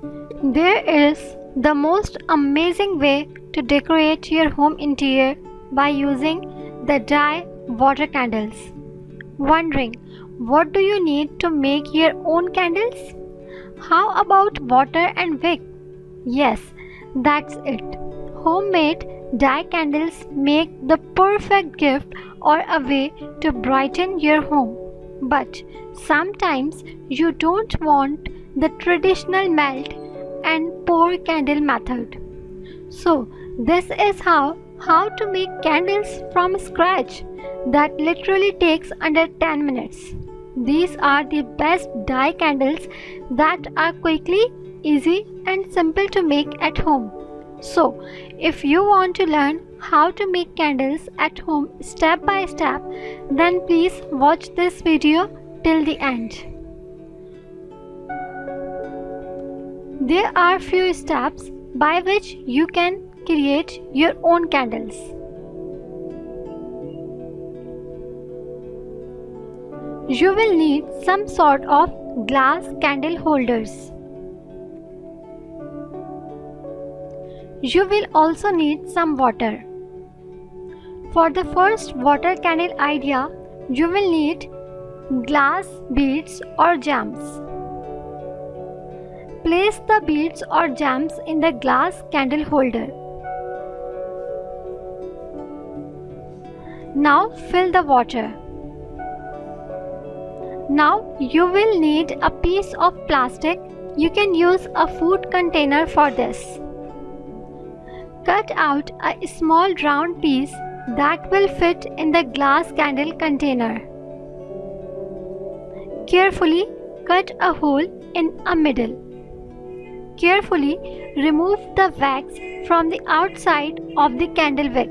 There is the most amazing way to decorate your home interior by using the dye water candles. Wondering what do you need to make your own candles? How about water and wick? Yes, that's it. Homemade dye candles make the perfect gift or a way to brighten your home. But sometimes you don't want the traditional melt and pour candle method. So this is how to make candles from scratch that literally takes under 10 minutes. These are the best dye candles that are quickly, easy and simple to make at home. So if you want to learn how to make candles at home step by step, then please watch this video till the end. There are few steps by which you can create your own candles. You will need some sort of glass candle holders. You will also need some water. For the first water candle idea, you will need glass beads or gems. Place the beads or gems in the glass candle holder. Now fill the water. Now you will need a piece of plastic. You can use a food container for this. Cut out a small round piece that will fit in the glass candle container. Carefully cut a hole in a middle. Carefully remove the wax from the outside of the candle wick.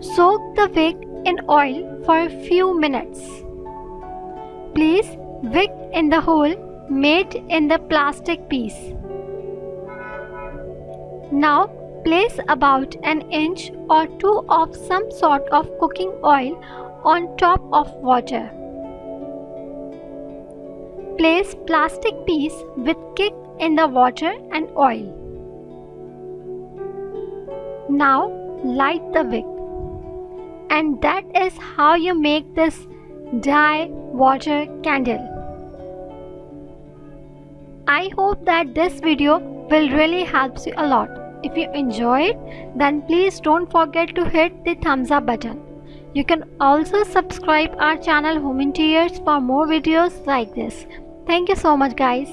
Soak the wick in oil for a few minutes. Place wick in the hole made in the plastic piece. Now place about an inch or two of some sort of cooking oil on top of water. Place plastic piece with kick in the water and oil. Now light the wick. And that is how you make this dye water candle. I hope that this video will really help you a lot. If you enjoyed, then please don't forget to hit the thumbs up button. You can also subscribe our channel Home Interiors for more videos like this. Thank you so much guys.